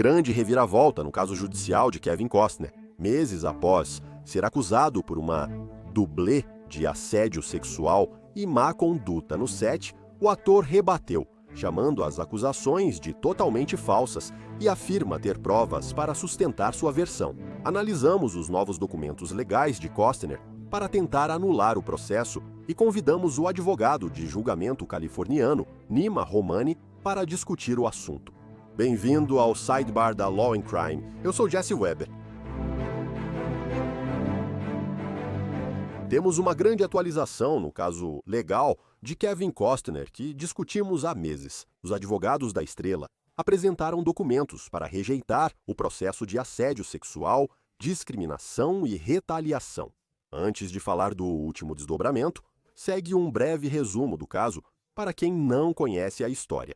grande reviravolta no caso judicial de Kevin Costner. Meses após ser acusado por uma dublê de assédio sexual e má conduta no set, o ator rebateu, chamando as acusações de totalmente falsas e afirma ter provas para sustentar sua versão. Analisamos os novos documentos legais de Costner para tentar anular o processo e convidamos o advogado de julgamento californiano, Nima Romani, para discutir o assunto. Bem-vindo ao Sidebar da Law and Crime. Eu sou Jesse Weber. Temos uma grande atualização no caso legal de Kevin Costner que discutimos há meses. Os advogados da estrela apresentaram documentos para rejeitar o processo de assédio sexual, discriminação e retaliação. Antes de falar do último desdobramento, segue um breve resumo do caso para quem não conhece a história.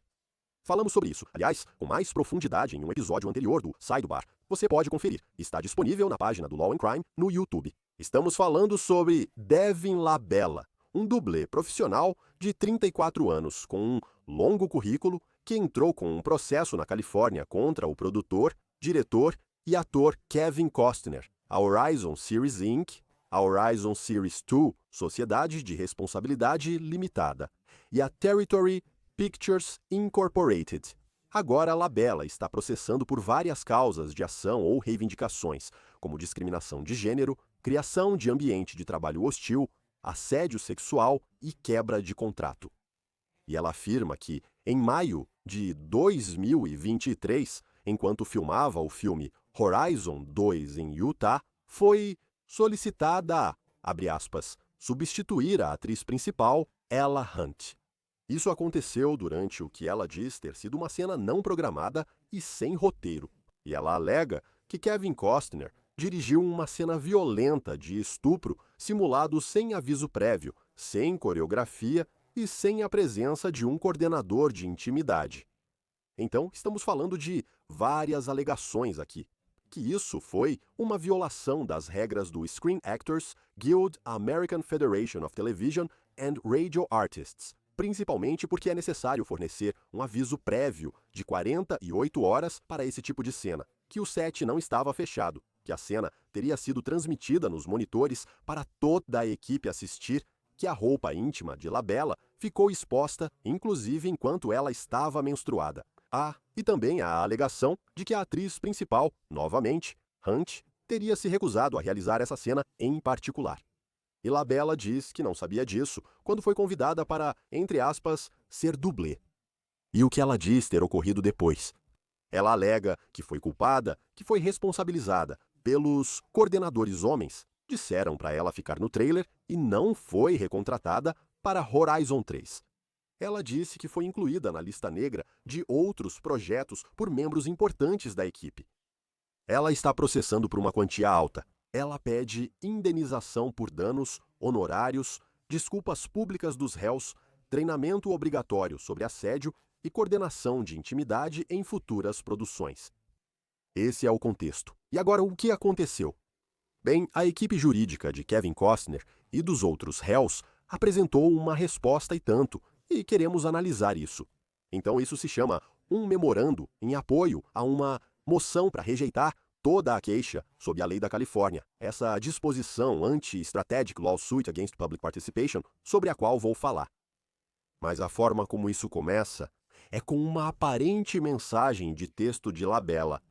Falamos sobre isso, aliás, com mais profundidade em um episódio anterior do Sidebar. Você pode conferir, está disponível na página do Law and Crime no YouTube. Estamos falando sobre Devin LaBella, um dublê profissional de 34 anos com um longo currículo que entrou com um processo na Califórnia contra o produtor, diretor e ator Kevin Costner, a Horizon Series Inc., a Horizon Series 2, Sociedade de Responsabilidade Limitada, e a Territory Pictures Incorporated. Agora, LaBella está processando por várias causas de ação ou reivindicações, como discriminação de gênero, criação de ambiente de trabalho hostil, assédio sexual e quebra de contrato. E ela afirma que, em maio de 2023, enquanto filmava o filme Horizon 2 em Utah, foi solicitada, abre aspas, substituir a atriz principal, Ella Hunt. Isso aconteceu durante o que ela diz ter sido uma cena não programada e sem roteiro. E ela alega que Kevin Costner dirigiu uma cena violenta de estupro simulado sem aviso prévio, sem coreografia e sem a presença de um coordenador de intimidade. Então, estamos falando de várias alegações aqui, que isso foi uma violação das regras do Screen Actors Guild American Federation of Television and Radio Artists, principalmente porque é necessário fornecer um aviso prévio de 48 horas para esse tipo de cena, que o set não estava fechado, que a cena teria sido transmitida nos monitores para toda a equipe assistir, que a roupa íntima de LaBella ficou exposta, inclusive enquanto ela estava menstruada. E também a alegação de que a atriz principal, novamente, Hunt, teria se recusado a realizar essa cena em particular. E LaBella diz que não sabia disso quando foi convidada para, entre aspas, ser dublê. E o que ela diz ter ocorrido depois? Ela alega que foi culpada, que foi responsabilizada pelos coordenadores homens. Disseram para ela ficar no trailer e não foi recontratada para Horizon 3. Ela disse que foi incluída na lista negra de outros projetos por membros importantes da equipe. Ela está processando por uma quantia alta. Ela pede indenização por danos, honorários, desculpas públicas dos réus, treinamento obrigatório sobre assédio e coordenação de intimidade em futuras produções. Esse é o contexto. E agora, o que aconteceu? Bem, a equipe jurídica de Kevin Costner e dos outros réus apresentou uma resposta e tanto, e queremos analisar isso. Então isso se chama um memorando em apoio a uma moção para rejeitar toda a queixa sob a lei da Califórnia, essa disposição Anti-Strategic Lawsuit Against Public Participation, sobre a qual vou falar. Mas a forma como isso começa é com uma aparente mensagem de texto de LaBella.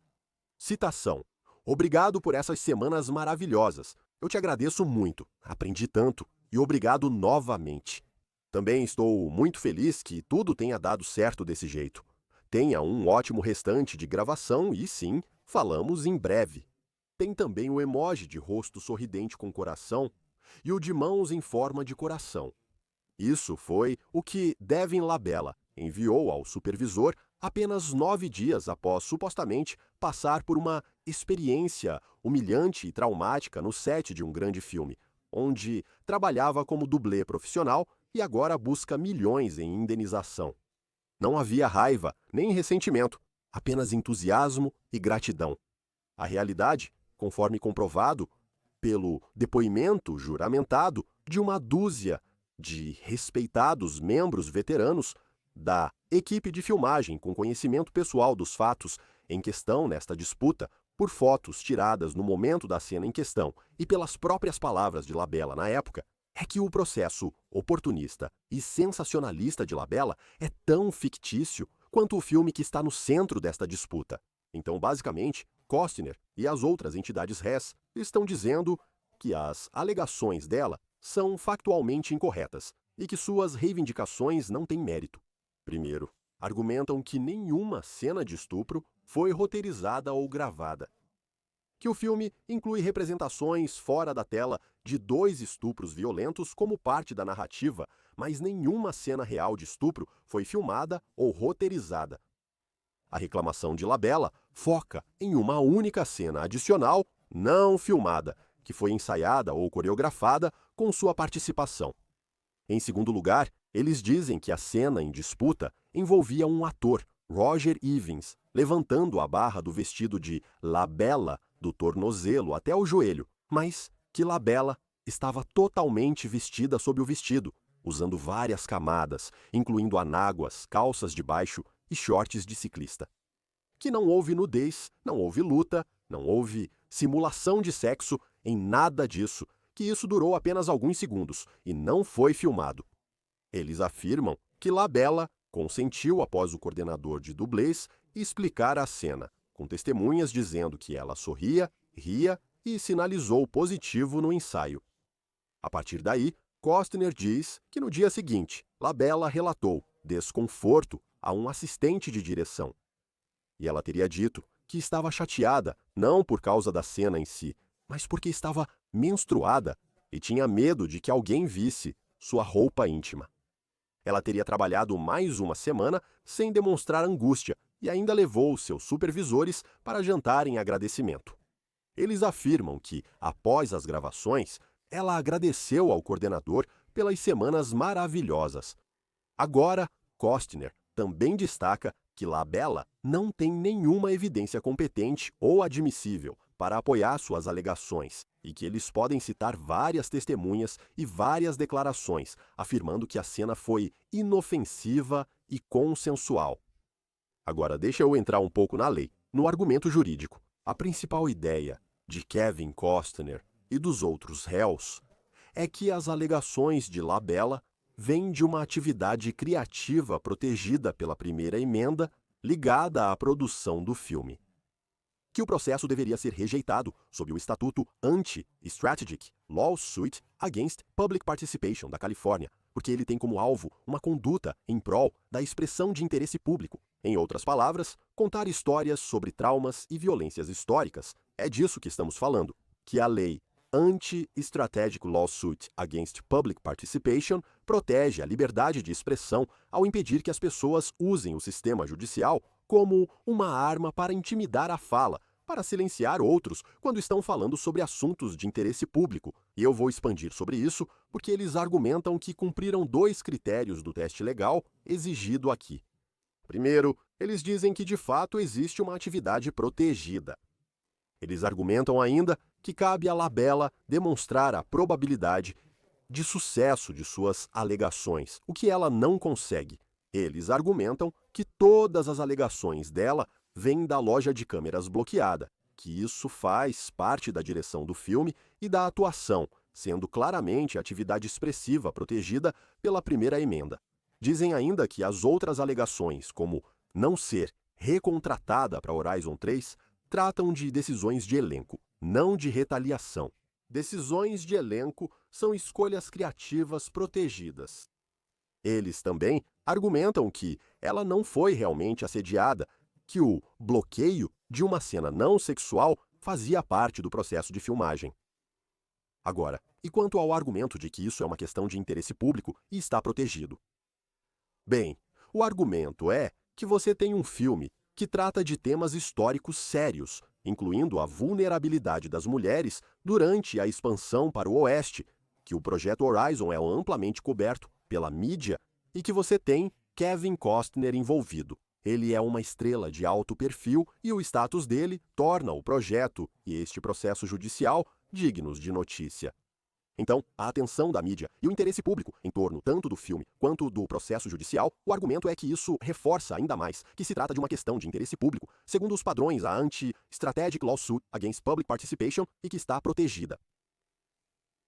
Citação: "Obrigado por essas semanas maravilhosas. Eu te agradeço muito, aprendi tanto e obrigado novamente. Também estou muito feliz que tudo tenha dado certo desse jeito. Tenha um ótimo restante de gravação e, sim, falamos em breve." Tem também o emoji de rosto sorridente com coração e o de mãos em forma de coração. Isso foi o que Devin LaBella enviou ao supervisor apenas 9 dias após supostamente passar por uma experiência humilhante e traumática no set de um grande filme, onde trabalhava como dublê profissional e agora busca milhões em indenização. Não havia raiva nem ressentimento, apenas entusiasmo e gratidão. A realidade, conforme comprovado pelo depoimento juramentado de uma dúzia de respeitados membros veteranos da equipe de filmagem com conhecimento pessoal dos fatos em questão nesta disputa, por fotos tiradas no momento da cena em questão e pelas próprias palavras de Labella na época, é que o processo oportunista e sensacionalista de Labella é tão fictício quanto o filme que está no centro desta disputa. Então, basicamente, Costner e as outras entidades réis estão dizendo que as alegações dela são factualmente incorretas e que suas reivindicações não têm mérito. Primeiro, argumentam que nenhuma cena de estupro foi roteirizada ou gravada. Que o filme inclui representações fora da tela de 2 estupros violentos como parte da narrativa, mas nenhuma cena real de estupro foi filmada ou roteirizada. A reclamação de Labella foca em uma única cena adicional, não filmada, que foi ensaiada ou coreografada com sua participação. Em segundo lugar, eles dizem que a cena em disputa envolvia um ator, Roger Evans, levantando a barra do vestido de Labella do tornozelo até o joelho, mas que Labella estava totalmente vestida sob o vestido, usando várias camadas, incluindo anáguas, calças de baixo e shorts de ciclista. Que não houve nudez, não houve luta, não houve simulação de sexo, em nada disso, que isso durou apenas alguns segundos e não foi filmado. Eles afirmam que Labella consentiu após o coordenador de dublês explicar a cena, com testemunhas dizendo que ela sorria, ria e sinalizou positivo no ensaio. A partir daí, Costner diz que no dia seguinte, Labella relatou desconforto a um assistente de direção. E ela teria dito que estava chateada não por causa da cena em si, mas porque estava menstruada e tinha medo de que alguém visse sua roupa íntima. Ela teria trabalhado mais uma semana sem demonstrar angústia e ainda levou seus supervisores para jantar em agradecimento. Eles afirmam que, após as gravações, ela agradeceu ao coordenador pelas semanas maravilhosas. Agora, Costner também destaca que Labella não tem nenhuma evidência competente ou admissível para apoiar suas alegações e que eles podem citar várias testemunhas e várias declarações afirmando que a cena foi inofensiva e consensual. Agora, deixa eu entrar um pouco na lei, no argumento jurídico. A principal ideia de Kevin Costner e dos outros réus é que as alegações de Labella vêm de uma atividade criativa protegida pela primeira emenda ligada à produção do filme. Que o processo deveria ser rejeitado sob o Estatuto Anti-Strategic Lawsuit Against Public Participation da Califórnia, porque ele tem como alvo uma conduta em prol da expressão de interesse público. Em outras palavras, contar histórias sobre traumas e violências históricas. É disso que estamos falando, que a lei Anti-Strategic Lawsuit Against Public Participation protege a liberdade de expressão ao impedir que as pessoas usem o sistema judicial como uma arma para intimidar a fala, para silenciar outros quando estão falando sobre assuntos de interesse público. E eu vou expandir sobre isso porque eles argumentam que cumpriram 2 critérios do teste legal exigido aqui. Primeiro, eles dizem que de fato existe uma atividade protegida. Eles argumentam ainda que cabe a Labella demonstrar a probabilidade de sucesso de suas alegações, o que ela não consegue. Eles argumentam que todas as alegações dela vêm da loja de câmeras bloqueada, que isso faz parte da direção do filme e da atuação, sendo claramente atividade expressiva protegida pela primeira emenda. Dizem ainda que as outras alegações, como não ser recontratada para Horizon 3, tratam de decisões de elenco, não de retaliação. Decisões de elenco são escolhas criativas protegidas. Eles também argumentam que ela não foi realmente assediada, que o bloqueio de uma cena não sexual fazia parte do processo de filmagem. Agora, e quanto ao argumento de que isso é uma questão de interesse público e está protegido? Bem, o argumento é que você tem um filme que trata de temas históricos sérios, incluindo a vulnerabilidade das mulheres durante a expansão para o Oeste, que o projeto Horizon é amplamente coberto pela mídia e que você tem Kevin Costner envolvido. Ele é uma estrela de alto perfil e o status dele torna o projeto e este processo judicial dignos de notícia. Então, a atenção da mídia e o interesse público em torno tanto do filme quanto do processo judicial, o argumento é que isso reforça ainda mais que se trata de uma questão de interesse público, segundo os padrões a Anti-Strategic Lawsuit Against Public Participation e que está protegida.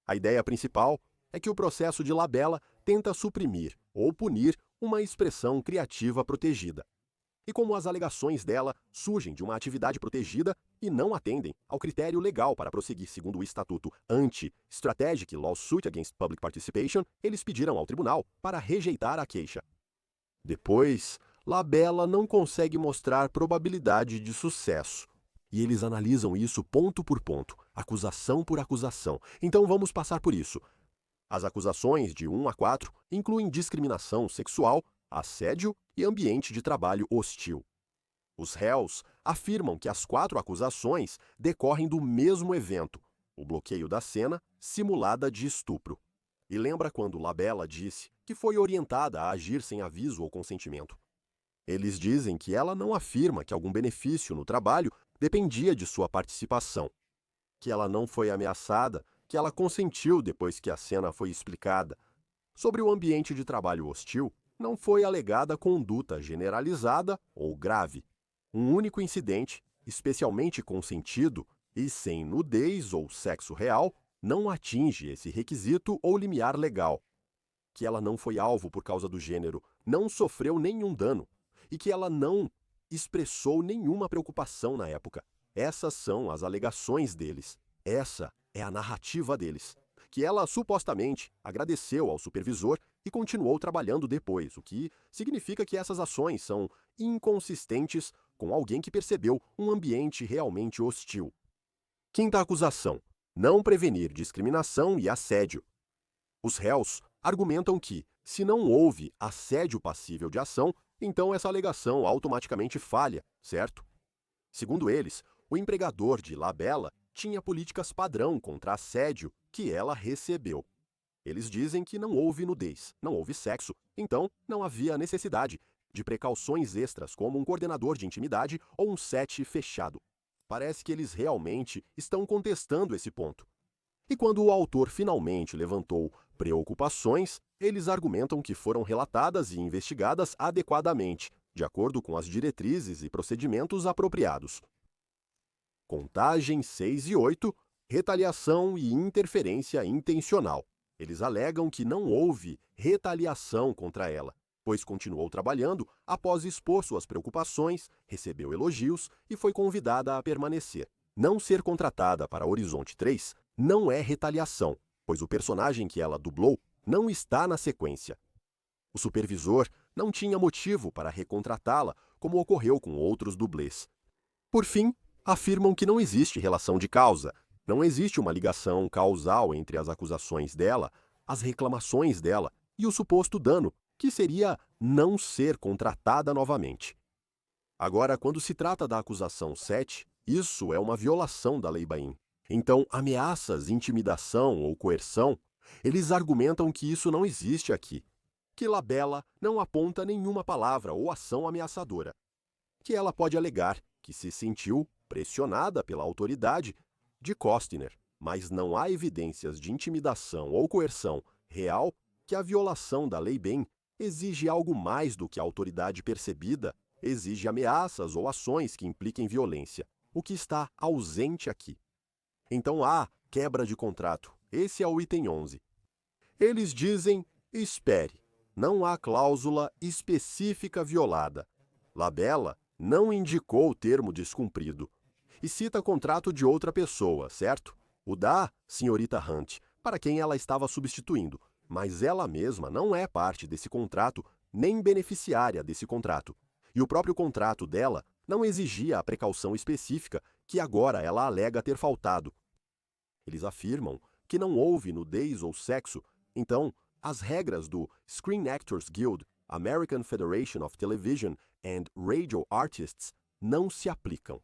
A ideia principal é que o processo de Labella tenta suprimir ou punir uma expressão criativa protegida. E como as alegações dela surgem de uma atividade protegida e não atendem ao critério legal para prosseguir segundo o Estatuto Anti-Strategic Lawsuit Against Public Participation, eles pediram ao tribunal para rejeitar a queixa. Depois, Labella não consegue mostrar probabilidade de sucesso. E eles analisam isso ponto por ponto, acusação por acusação. Então vamos passar por isso. As acusações de 1 a 4 incluem discriminação sexual, assédio e ambiente de trabalho hostil. Os réus afirmam que as 4 acusações decorrem do mesmo evento, o bloqueio da cena simulada de estupro. E lembra quando Labella disse que foi orientada a agir sem aviso ou consentimento. Eles dizem que ela não afirma que algum benefício no trabalho dependia de sua participação, que ela não foi ameaçada, que ela consentiu depois que a cena foi explicada. Sobre o ambiente de trabalho hostil, não foi alegada conduta generalizada ou grave. Um único incidente, especialmente consentido e sem nudez ou sexo real, não atinge esse requisito ou limiar legal. Que ela não foi alvo por causa do gênero, não sofreu nenhum dano e que ela não expressou nenhuma preocupação na época. Essas são as alegações deles. Essa é a narrativa deles. Que ela supostamente agradeceu ao supervisor e continuou trabalhando depois, o que significa que essas ações são inconsistentes com alguém que percebeu um ambiente realmente hostil. Quinta acusação: não prevenir discriminação e assédio. Os réus argumentam que, se não houve assédio passível de ação, então essa alegação automaticamente falha, certo? Segundo eles, o empregador de Labella tinha políticas padrão contra assédio que ela recebeu. Eles dizem que não houve nudez, não houve sexo, então não havia necessidade de precauções extras como um coordenador de intimidade ou um set fechado. Parece que eles realmente estão contestando esse ponto. E quando o autor finalmente levantou preocupações, eles argumentam que foram relatadas e investigadas adequadamente, de acordo com as diretrizes e procedimentos apropriados. Contagem 6 e 8, retaliação e interferência intencional. Eles alegam que não houve retaliação contra ela, pois continuou trabalhando após expor suas preocupações, recebeu elogios e foi convidada a permanecer. Não ser contratada para Horizonte 3 não é retaliação, pois o personagem que ela dublou não está na sequência. O supervisor não tinha motivo para recontratá-la, como ocorreu com outros dublês. Por fim, afirmam que não existe relação de causa, não existe uma ligação causal entre as acusações dela, as reclamações dela e o suposto dano, que seria não ser contratada novamente. Agora, quando se trata da acusação 7, isso é uma violação da Lei Bain. Então, ameaças, intimidação ou coerção, eles argumentam que isso não existe aqui, que Labella não aponta nenhuma palavra ou ação ameaçadora, que ela pode alegar que se sentiu pressionada pela autoridade de Costner, mas não há evidências de intimidação ou coerção real, que a violação da Lei Bain exige algo mais do que a autoridade percebida, exige ameaças ou ações que impliquem violência, o que está ausente aqui. Então há quebra de contrato. Esse é o item 11. Eles dizem: espere, não há cláusula específica violada. Labella não indicou o termo descumprido. E cita contrato de outra pessoa, certo? O da senhorita Hunt, para quem ela estava substituindo, mas ela mesma não é parte desse contrato, nem beneficiária desse contrato. E o próprio contrato dela não exigia a precaução específica que agora ela alega ter faltado. Eles afirmam que não houve nudez ou sexo, então as regras do Screen Actors Guild, American Federation of Television and Radio Artists não se aplicam.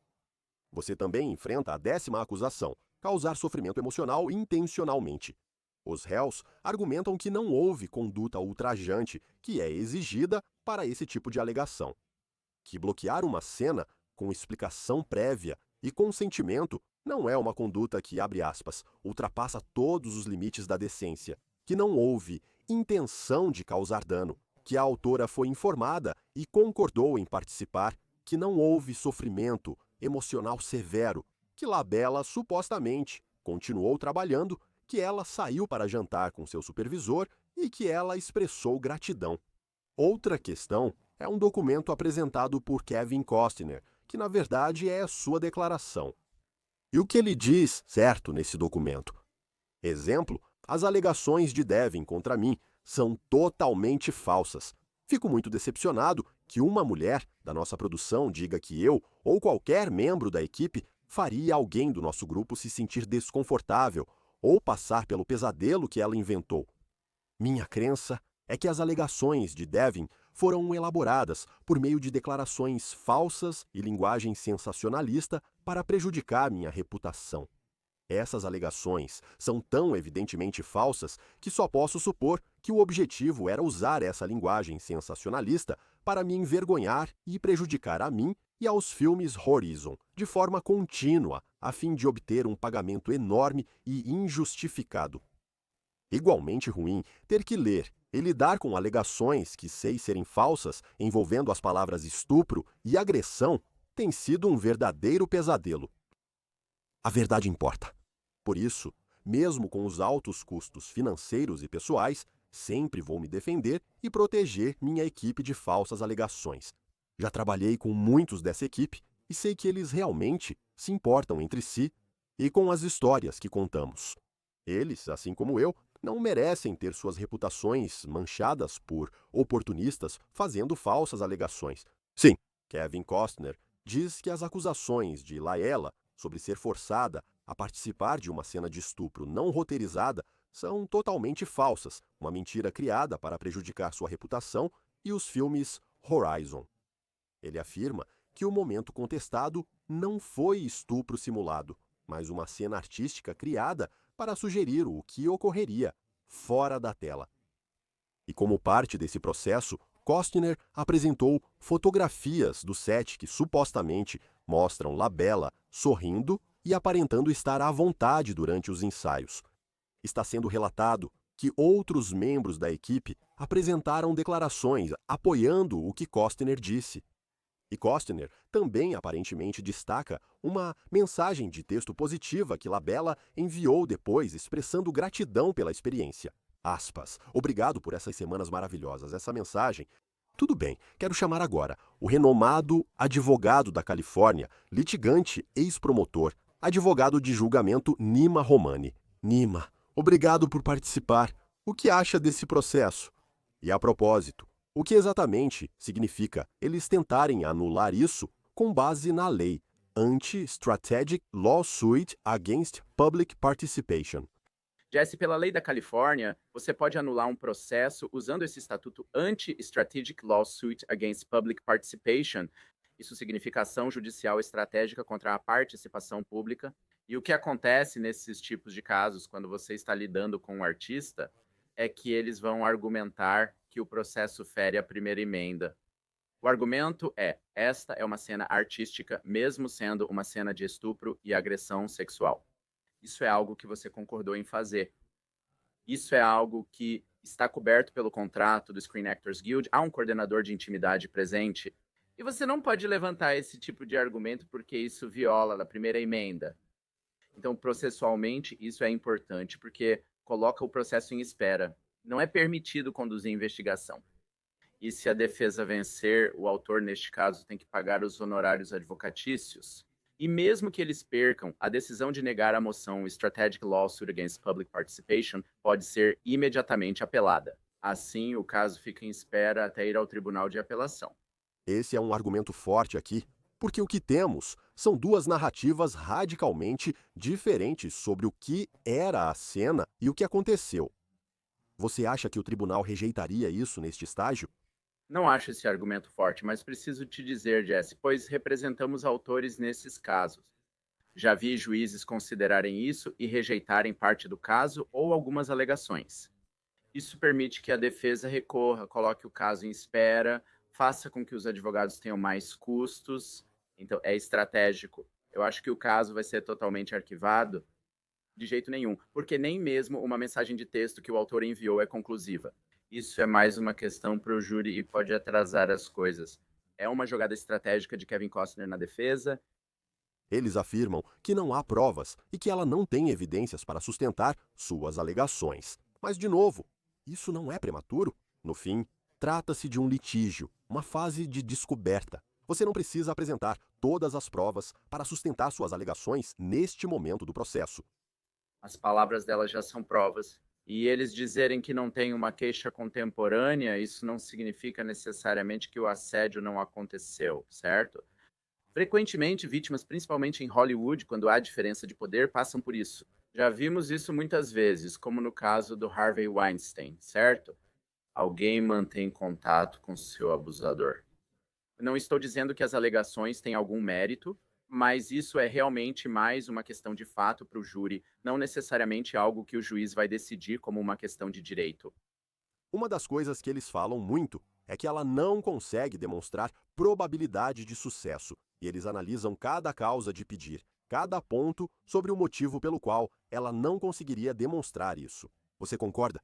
Você também enfrenta a 10ª acusação, causar sofrimento emocional intencionalmente. Os réus argumentam que não houve conduta ultrajante que é exigida para esse tipo de alegação. Que bloquear uma cena com explicação prévia e consentimento Não é uma conduta que, abre aspas, ultrapassa todos os limites da decência, que não houve intenção de causar dano, que a autora foi informada e concordou em participar, que não houve sofrimento emocional severo, que Labella supostamente continuou trabalhando, que ela saiu para jantar com seu supervisor e que ela expressou gratidão. Outra questão é um documento apresentado por Kevin Costner, que na verdade é sua declaração. E o que ele diz, certo, nesse documento? Exemplo, as alegações de Devin contra mim são totalmente falsas. Fico muito decepcionado que uma mulher da nossa produção diga que eu ou qualquer membro da equipe faria alguém do nosso grupo se sentir desconfortável ou passar pelo pesadelo que ela inventou. Minha crença é que as alegações de Devin foram elaboradas por meio de declarações falsas e linguagem sensacionalista para prejudicar minha reputação. Essas alegações são tão evidentemente falsas que só posso supor que o objetivo era usar essa linguagem sensacionalista para me envergonhar e prejudicar a mim e aos filmes Horizon de forma contínua, a fim de obter um pagamento enorme e injustificado. Igualmente ruim ter que ler e lidar com alegações que sei serem falsas envolvendo as palavras estupro e agressão tem sido um verdadeiro pesadelo. A verdade importa. Por isso, mesmo com os altos custos financeiros e pessoais, sempre vou me defender e proteger minha equipe de falsas alegações. Já trabalhei com muitos dessa equipe e sei que eles realmente se importam entre si e com as histórias que contamos. Eles, assim como eu, não merecem ter suas reputações manchadas por oportunistas fazendo falsas alegações. Sim, Kevin Costner diz que as acusações de Laela sobre ser forçada a participar de uma cena de estupro não roteirizada são totalmente falsas, uma mentira criada para prejudicar sua reputação e os filmes Horizon. Ele afirma que o momento contestado não foi estupro simulado, mas uma cena artística criada para sugerir o que ocorreria fora da tela. E como parte desse processo, Costner apresentou fotografias do set que supostamente mostram Labella sorrindo e aparentando estar à vontade durante os ensaios. Está sendo relatado que outros membros da equipe apresentaram declarações apoiando o que Costner disse. E Costner também aparentemente destaca uma mensagem de texto positiva que Labella enviou depois, expressando gratidão pela experiência. Aspas. Obrigado por essas semanas maravilhosas. Essa mensagem. Tudo bem, quero chamar agora o renomado advogado da Califórnia, litigante, ex-promotor, advogado de julgamento Nima Romani. Nima, obrigado por participar. O que acha desse processo? E a propósito, o que exatamente significa eles tentarem anular isso com base na lei Anti-Strategic Lawsuit Against Public Participation? Jesse, pela lei da Califórnia, você pode anular um processo usando esse estatuto Anti-Strategic Lawsuit Against Public Participation. Isso significa ação judicial estratégica contra a participação pública. E o que acontece nesses tipos de casos, quando você está lidando com um artista, é que eles vão argumentar que o processo fere a primeira emenda. O argumento é: esta é uma cena artística, mesmo sendo uma cena de estupro e agressão sexual. Isso é algo que você concordou em fazer. Isso é algo que está coberto pelo contrato do Screen Actors Guild. Há um coordenador de intimidade presente. E você não pode levantar esse tipo de argumento porque isso viola a primeira emenda. Então, processualmente, isso é importante porque coloca o processo em espera. Não é permitido conduzir investigação. E se a defesa vencer, o autor, neste caso, tem que pagar os honorários advocatícios. E mesmo que eles percam, a decisão de negar a moção Strategic Lawsuit Against Public Participation pode ser imediatamente apelada. Assim, o caso fica em espera até ir ao tribunal de apelação. Esse é um argumento forte aqui, porque o que temos são duas narrativas radicalmente diferentes sobre o que era a cena e o que aconteceu. Você acha que o tribunal rejeitaria isso neste estágio? Não acho esse argumento forte, mas preciso te dizer, Jesse, pois representamos autores nesses casos. Já vi juízes considerarem isso e rejeitarem parte do caso ou algumas alegações. Isso permite que a defesa recorra, coloque o caso em espera, faça com que os advogados tenham mais custos. Então, é estratégico. Eu acho que o caso vai ser totalmente arquivado de jeito nenhum, porque nem mesmo uma mensagem de texto que o autor enviou é conclusiva. Isso é mais uma questão para o júri e pode atrasar as coisas. É uma jogada estratégica de Kevin Costner na defesa. Eles afirmam que não há provas e que ela não tem evidências para sustentar suas alegações. Mas, de novo, isso não é prematuro? No fim, trata-se de um litígio, uma fase de descoberta. Você não precisa apresentar todas as provas para sustentar suas alegações neste momento do processo. As palavras dela já são provas. E eles dizerem que não tem uma queixa contemporânea, isso não significa necessariamente que o assédio não aconteceu, certo? Frequentemente, vítimas, principalmente em Hollywood, quando há diferença de poder, passam por isso. Já vimos isso muitas vezes, como no caso do Harvey Weinstein, certo? Alguém mantém contato com seu abusador. Não estou dizendo que as alegações têm algum mérito, mas isso é realmente mais uma questão de fato para o júri, não necessariamente algo que o juiz vai decidir como uma questão de direito. Uma das coisas que eles falam muito é que ela não consegue demonstrar probabilidade de sucesso, e eles analisam cada causa de pedir, cada ponto sobre o motivo pelo qual ela não conseguiria demonstrar isso. Você concorda?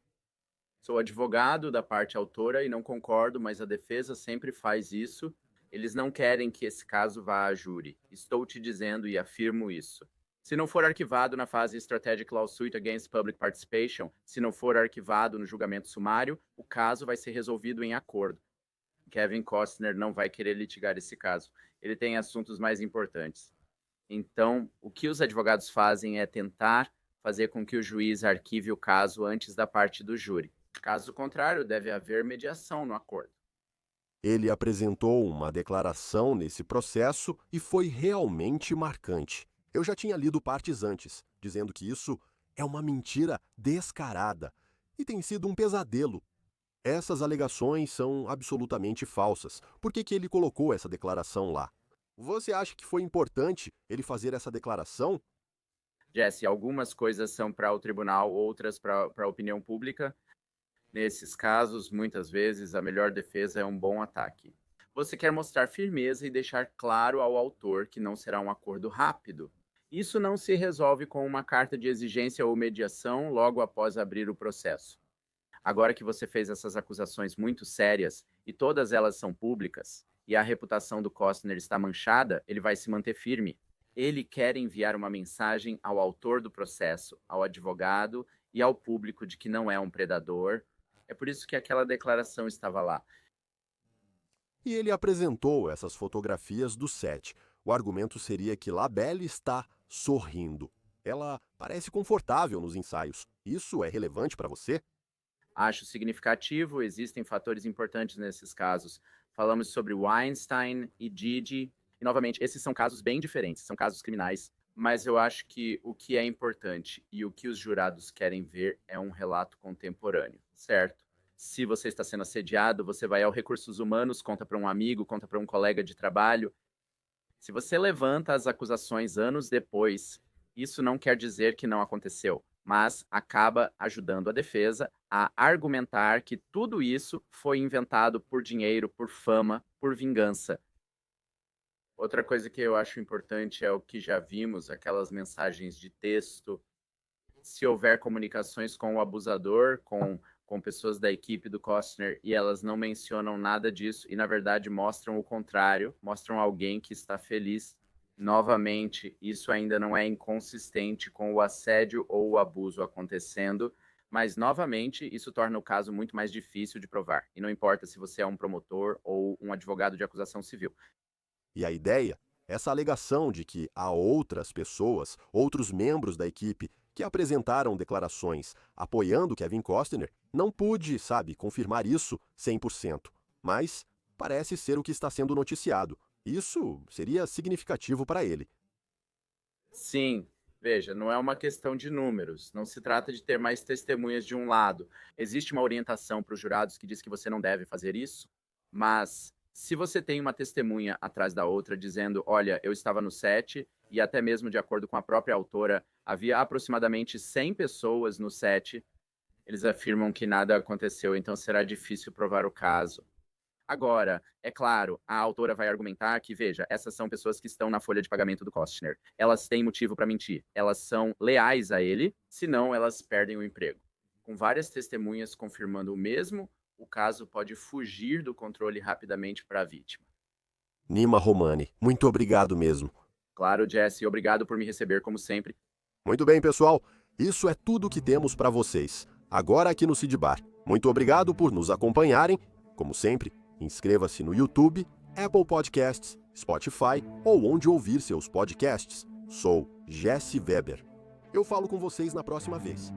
Sou advogado da parte autora e não concordo, mas a defesa sempre faz isso. Eles não querem que esse caso vá a júri. Estou te dizendo e afirmo isso. Se não for arquivado na fase Strategic Lawsuit Against Public Participation, se não for arquivado no julgamento sumário, o caso vai ser resolvido em acordo. Kevin Costner não vai querer litigar esse caso. Ele tem assuntos mais importantes. Então, o que os advogados fazem é tentar fazer com que o juiz arquive o caso antes da parte do júri. Caso contrário, deve haver mediação no acordo. Ele apresentou uma declaração nesse processo e foi realmente marcante. Eu já tinha lido partes antes, dizendo que isso é uma mentira descarada e tem sido um pesadelo. Essas alegações são absolutamente falsas. Por que ele colocou essa declaração lá? Você acha que foi importante ele fazer essa declaração? Jesse, algumas coisas são para o tribunal, outras para a opinião pública. Nesses casos, muitas vezes, a melhor defesa é um bom ataque. Você quer mostrar firmeza e deixar claro ao autor que não será um acordo rápido. Isso não se resolve com uma carta de exigência ou mediação logo após abrir o processo. Agora que você fez essas acusações muito sérias e todas elas são públicas, e a reputação do Costner está manchada, ele vai se manter firme. Ele quer enviar uma mensagem ao autor do processo, ao advogado e ao público de que não é um predador. É por isso que aquela declaração estava lá. E ele apresentou essas fotografias do set. O argumento seria que Labelle está sorrindo. Ela parece confortável nos ensaios. Isso é relevante para você? Acho significativo, existem fatores importantes nesses casos. Falamos sobre Weinstein e Gigi, e novamente, esses são casos bem diferentes, são casos criminais, mas eu acho que o que é importante e o que os jurados querem ver é um relato contemporâneo, certo? Se você está sendo assediado, você vai ao recursos humanos, conta para um amigo, conta para um colega de trabalho. Se você levanta as acusações anos depois, isso não quer dizer que não aconteceu, mas acaba ajudando a defesa a argumentar que tudo isso foi inventado por dinheiro, por fama, por vingança. Outra coisa que eu acho importante é o que já vimos, aquelas mensagens de texto. Se houver comunicações com o abusador, com pessoas da equipe do Costner, e elas não mencionam nada disso, e na verdade mostram o contrário, mostram alguém que está feliz. Novamente, isso ainda não é inconsistente com o assédio ou o abuso acontecendo, mas novamente isso torna o caso muito mais difícil de provar. E não importa se você é um promotor ou um advogado de acusação civil. E a ideia, essa alegação de que há outras pessoas, outros membros da equipe que apresentaram declarações apoiando Kevin Costner, não pude, confirmar isso 100%, mas parece ser o que está sendo noticiado. Isso seria significativo para ele. Sim, veja, não é uma questão de números, não se trata de ter mais testemunhas de um lado. Existe uma orientação para os jurados que diz que você não deve fazer isso, mas se você tem uma testemunha atrás da outra dizendo, olha, eu estava no set, e até mesmo de acordo com a própria autora, havia aproximadamente 100 pessoas no set, eles afirmam que nada aconteceu, então será difícil provar o caso. Agora, é claro, a autora vai argumentar que, veja, essas são pessoas que estão na folha de pagamento do Costner. Elas têm motivo para mentir. Elas são leais a ele, senão elas perdem o emprego. Com várias testemunhas confirmando o mesmo, o caso pode fugir do controle rapidamente para a vítima. Nima Romani, muito obrigado mesmo. Claro, Jesse, obrigado por me receber como sempre. Muito bem, pessoal. Isso é tudo que temos para vocês. Agora aqui no Cid Bar. Muito obrigado por nos acompanharem. Como sempre, inscreva-se no YouTube, Apple Podcasts, Spotify ou onde ouvir seus podcasts. Sou Jesse Weber. Eu falo com vocês na próxima vez.